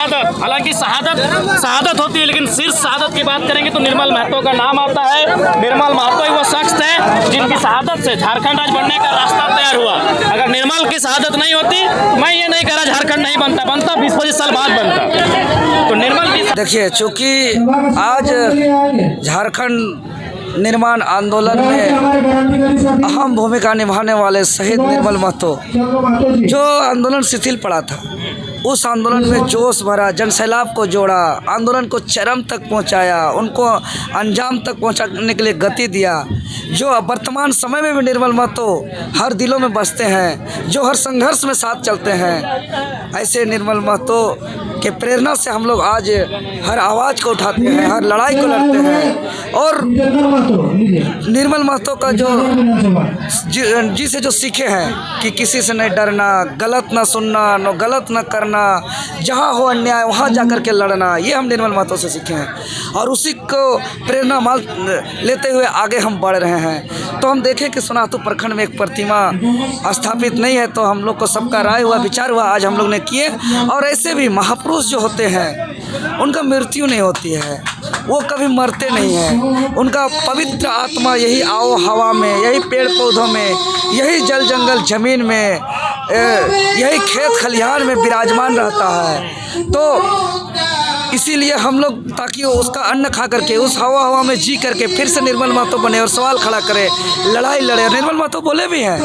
हालांकि शहादत होती है, लेकिन सिर्फ शहादत की बात करेंगे तो निर्मल महतो का नाम आता है। निर्मल महतो ही वो शख्स थे जिनकी शहादत से झारखंड राज्य बनने का रास्ता तैयार हुआ। अगर निर्मल की शहादत नहीं होती तो मैं ये नहीं कह रहा झारखंड नहीं बनता 20-25 साल बाद बनता। तो निर्मल की देखिए, चूँकि आज झारखंड निर्माण आंदोलन में अहम भूमिका निभाने वाले शहीद निर्मल महतो, जो आंदोलन शिथिल पड़ा था, उस आंदोलन में जोश भरा, जनसैलाब को जोड़ा, आंदोलन को चरम तक पहुंचाया, उनको अंजाम तक पहुंचाने के लिए गति दिया। जो वर्तमान समय में भी निर्मल महतो हर दिलों में बसते हैं, जो हर संघर्ष में साथ चलते हैं। ऐसे निर्मल महतो के प्रेरणा से हम लोग आज हर आवाज़ को उठाते हैं, हर लड़ाई को लड़ते हैं। और निर्मल महतो का जो जी से जो सीखे हैं कि किसी से नहीं डरना, गलत ना सुनना, गलत ना करना, जहाँ हो अन्याय वहाँ जाकर के लड़ना, ये हम निर्मल महतो से सीखे हैं और उसी को प्रेरणा मान लेते हुए आगे हम बढ़ रहे हैं। तो हम देखें कि सोनातू प्रखंड में एक प्रतिमा स्थापित नहीं है, तो हम लोग को सबका राय हुआ, विचार हुआ, आज हम लोग ने किए। और ऐसे भी महापुरुष जो होते हैं उनका मृत्यु नहीं होती है, वो कभी मरते नहीं हैं। उनका पवित्र आत्मा यही आओ हवा में, यही पेड़ पौधों में, यही जल जंगल ज़मीन में, यही खेत खलिहान में विराजमान रहता है। तो इसीलिए हम लोग ताकि उसका अन्न खा करके, उस हवा में जी करके फिर से निर्मल महतो बने और सवाल खड़ा करे, लड़ाई लड़े। निर्मल महतो बोले भी हैं,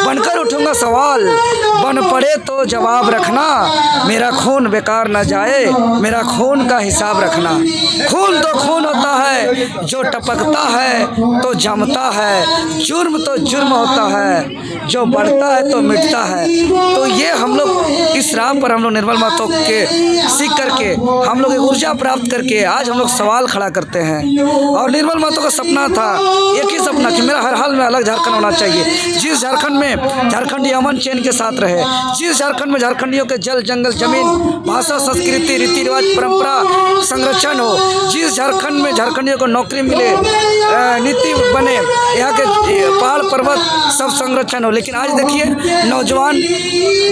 बनकर उठूंगा सवाल, बन पड़े तो जवाब रखना, मेरा खून बेकार न जाए, मेरा खून का हिसाब रखना। खून तो खून होता है, जो टपकता है तो जमता है, जुर्म तो जुर्म होता है, जो बढ़ता है तो मिटता है। तो ये हम लोग इस राह पर हम लोग निर्मल महतो के सीख करके हम लोग एक ऊर्जा प्राप्त करके आज हम लोग सवाल खड़ा करते हैं। और निर्मल महतो का सपना था, एक ही सपना कि मेरा हर हाल में अलग झारखंड होना चाहिए। जिस झारखंड में झारखंडी अमन चैन के साथ रहे, जिस झारखंड में झारखंडियों के जल जंगल ज़मीन, भाषा, संस्कृति, रीति रिवाज, परंपरा संरक्षण हो, जिस झारखंड में झारखंडियों को नौकरी मिले, नीति बने, यहाँ के पहाड़ पर्वत सब संरक्षण हो। लेकिन आज देखिए, नौजवान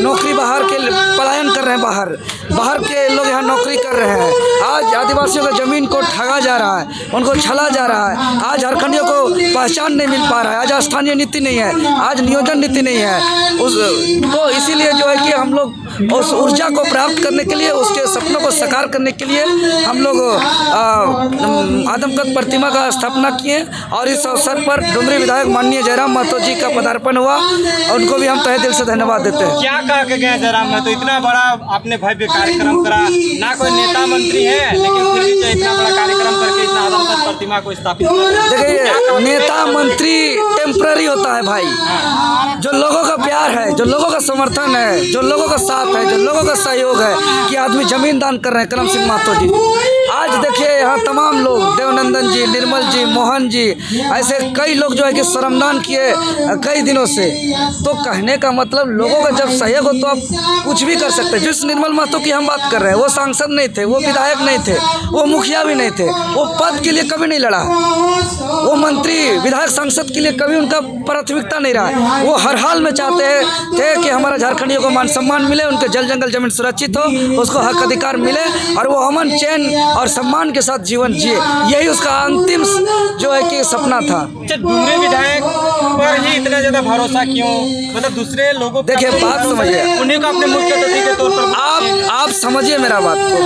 नौकरी बाहर के पलायन कर रहे हैं, बाहर के लोग यहाँ नौकरी कर रहे हैं। आज आदिवासियों की ज़मीन को ठगा जा रहा है, उनको छला जा रहा है। आज झारखंडियों को पहचान नहीं मिल पा रहा है, आज स्थानीय नीति नहीं है, आज नियोजन नीति नहीं है। तो इसीलिए जो है कि हम लोग उस ऊर्जा को प्राप्त करने के लिए, उसके सपनों को साकार करने के लिए हम लोग आदमकद प्रतिमा का स्थापना किए। और इस अवसर पर डुमरी विधायक माननीय जयराम महतो जी का पदार्पण हुआ, उनको भी हम तहे दिल से धन्यवाद देते हैं। क्या कहा के गए जयराम महतो, इतना बड़ा आपने भव्य कार्यक्रम करा, ना कोई नेता मंत्री है, लेकिन फिर भी इतना बड़ा कार्यक्रम करके इतना आदमकद प्रतिमा को स्थापित किया। देखिए, नेता मंत्री टेम्पररी होता है भाई। जो लोगों का प्यार है, जो लोगों का समर्थन है, जो लोगों का साथ है, जो लोगों का सहयोग है कि आदमी जमीन दान कर रहे हैं करम सिंह महतो जी। आज देखिए, यहाँ तमाम लोग, देवनंदन जी, निर्मल जी, मोहन जी, ऐसे कई लोग जो है कि श्रमदान किए कई दिनों से। तो कहने का मतलब, लोगों का जब सहयोग हो तो आप कुछ भी कर सकते हैं। जिस निर्मल महतो की हम बात कर रहे हैं, वो सांसद नहीं थे, वो विधायक नहीं थे, वो मुखिया भी नहीं थे, वो पद के लिए कभी नहीं लड़ा, वो मंत्री विधायक सांसद के लिए कभी उनका प्राथमिकता नहीं रहा। वो हर हाल में चाहते थे कि हमारा झारखंडियों को मान सम्मान मिले, उनके जल जंगल जमीन सुरक्षित हो, उसको हक अधिकार मिले और वो अमन चैन और सम्मान के साथ जीवन जिए। यही उसका अंतिम जो है कि सपना था। डुमरी विधायक पर ही इतना ज़्यादा भरोसा क्यों, मतलब दूसरे लोगों? देखिए, बात समझिए, उन्हीं को अपने मुख्य अतिथि के तौर पर आप समझिए मेरा बात को।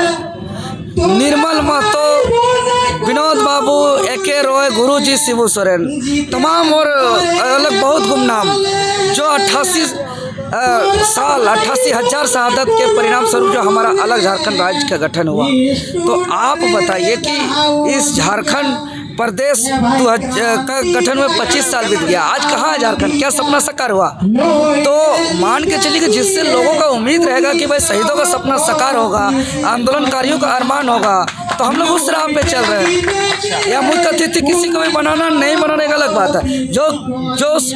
निर्मल महतो, विनोद बाबू, एके रॉय, गुरुजी शिबू सोरेन, तमाम और अलग बहुत गुमनाम, जो 88,000 शहादत के परिणाम स्वरूप जो हमारा अलग झारखंड राज्य का गठन हुआ। तो आप बताइए कि इस झारखंड प्रदेश का गठन में 25 साल बीत गया, आज कहाँ है झारखंड? क्या सपना साकार हुआ? तो मान के चलिए कि जिससे लोगों का उम्मीद रहेगा कि भाई शहीदों का सपना साकार होगा, आंदोलनकारियों का अरमान होगा, तो हम लोग उस राह पे चल रहे हैं। या मुख्य अतिथि किसी को भी बनाना नहीं बनाने एक अलग बात है। जो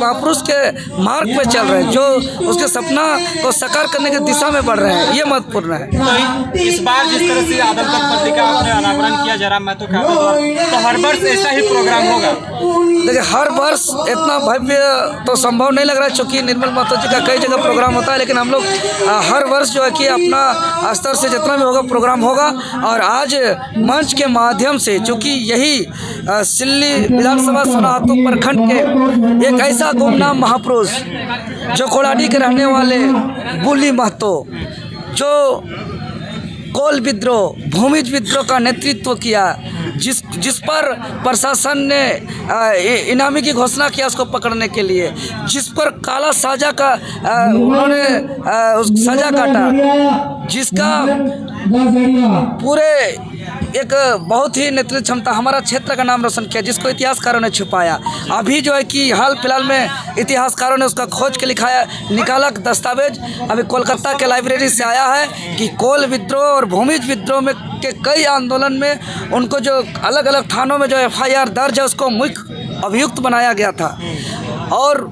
महापुरुष के मार्ग पे चल रहे हैं, जो उसके सपना को साकार करने की दिशा में बढ़ रहे हैं, ये महत्वपूर्ण है। तो इस बार जिस तरह से आदमकद प्रतिमा का आपने अनावरण किया जयराम महतो का, तो हर वर्ष ऐसा ही प्रोग्राम होगा? देखिए हर वर्ष इतना भव्य तो संभव नहीं लग रहा है, चूँकि निर्मल महतो जी का कई जगह प्रोग्राम होता है, लेकिन हम लोग हर वर्ष जो है कि अपना स्तर से जितना भी होगा प्रोग्राम होगा। और आज मंच के माध्यम से, चूँकि यही सिल्ली विधानसभा सोनाहातू प्रखंड के एक ऐसा गुमनाम महापुरुष जो कोड़ाडी के रहने वाले बुली महतो, जो कोल विद्रोह, भूमिज विद्रोह का नेतृत्व किया, जिस पर प्रशासन ने इनामी की घोषणा किया उसको पकड़ने के लिए, जिस पर काला साजा का उन्होंने सजा काटा, जिसका पूरे एक बहुत ही नेतृत्व क्षमता हमारा क्षेत्र का नाम रोशन किया, जिसको इतिहासकारों ने छुपाया। अभी जो है कि हाल फिलहाल में इतिहासकारों ने उसका खोज के निकाला दस्तावेज अभी कोलकाता के लाइब्रेरी से आया है कि कोल विद्रोह और भूमिज विद्रोह में के कई आंदोलन में उनको जो अलग अलग थानों में जो FIR दर्ज है उसको मुख्य अभियुक्त बनाया गया था। और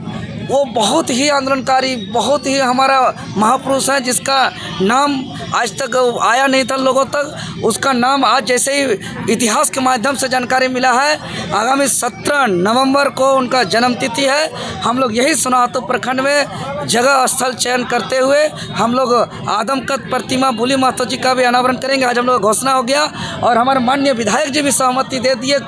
वो बहुत ही आंदोलनकारी, बहुत ही हमारा महापुरुष है, जिसका नाम आज तक आया नहीं था लोगों तक। उसका नाम आज जैसे ही इतिहास के माध्यम से जानकारी मिला है, आगामी 17 नवंबर को उनका जन्मतिथि है। हम लोग यही सोनाहातू प्रखंड में जगह स्थल चयन करते हुए हम लोग आदमकद प्रतिमा बुली महतो जी का भी अनावरण करेंगे। आज हम लोग घोषणा हो गया और हमारे माननीय विधायक जी भी सहमति दे दिए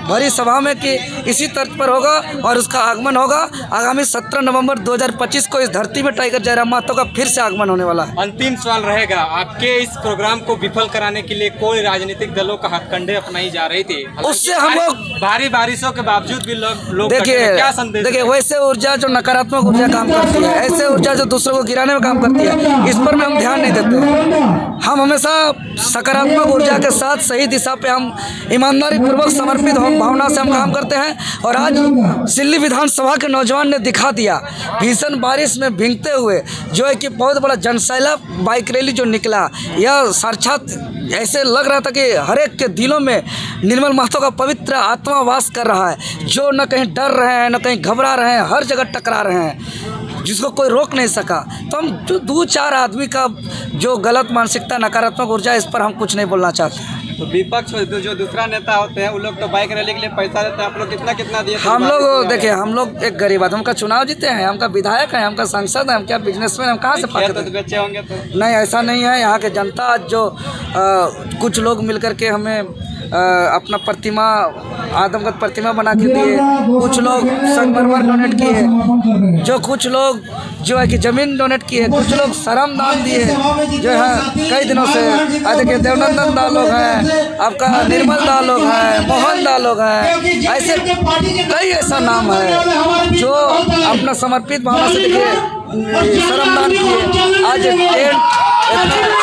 भरी सभा में कि इसी तर्ज पर होगा और उसका आगमन होगा। आगामी 17 नवंबर 2025 को इस धरती में टाइगर जयराम महतो का फिर से आगमन होने वाला है। अंतिम सवाल रहेगा, आपके इस प्रोग्राम को विफल कराने के लिए कोई राजनीतिक दलों का हथकंडे अपनाई जा रही थी, उससे हम लोग भारी बारिशों के बावजूद भी लोग देखिए संदेश वैसे ऊर्जा जो नकारात्मक ऊर्जा काम करती है, ऐसे ऊर्जा जो दूसरों को गिराने में काम करती है, इस पर में हम ध्यान नहीं देते। हम हमेशा सकारात्मक ऊर्जा के साथ सही दिशा पे हम ईमानदारी पूर्वक समर्पित भावना से हम काम करते हैं। और आज सिल्ली विधानसभा के नौजवान ने दिखा दिया, भीषण बारिश में भीगते हुए जो है कि बहुत बड़ा जनसैलाब बाइक रैली जो निकला, यह साक्षात ऐसे लग रहा था कि हर एक के दिलों में निर्मल महतो का पवित्र आत्मा वास कर रहा है, जो न कहीं डर रहे हैं, न कहीं घबरा रहे हैं, हर जगह टकरा रहे हैं, जिसको कोई रोक नहीं सका। तो हम जो 2-4 आदमी का जो गलत मानसिकता, नकारात्मक ऊर्जा, इस पर हम कुछ नहीं बोलना चाहते हैं। तो विपक्ष जो दूसरा नेता होते हैं, वो लोग तो बाइक रैली के लिए पैसा देते हैं, आप लोग कितना दिए? हम लोग देखिए, हम लोग एक गरीब आदमी का चुनाव जीते हैं, हमका विधायक है, हमका सांसद है, हम क्या बिजनेसमैन, हम कहाँ से पाते बेचे होंगे? तो नहीं, ऐसा नहीं है। यहाँ के जनता जो कुछ लोग मिलकर के हमें अपना प्रतिमा, आदमकद प्रतिमा बना के दिए, कुछ लोग संगमरमर डोनेट किए, जो कुछ लोग जो है कि ज़मीन डोनेट किए, कुछ लोग श्रम दान दिए, जो है कई दिनों से। देखिए देवनंदन दा लोग हैं, आपका निर्मल दा लोग हैं, मोहन दा लोग हैं, ऐसे कई ऐसा नाम है जो अपना समर्पित भावना से देखिए श्रमदान किए। आज टेंट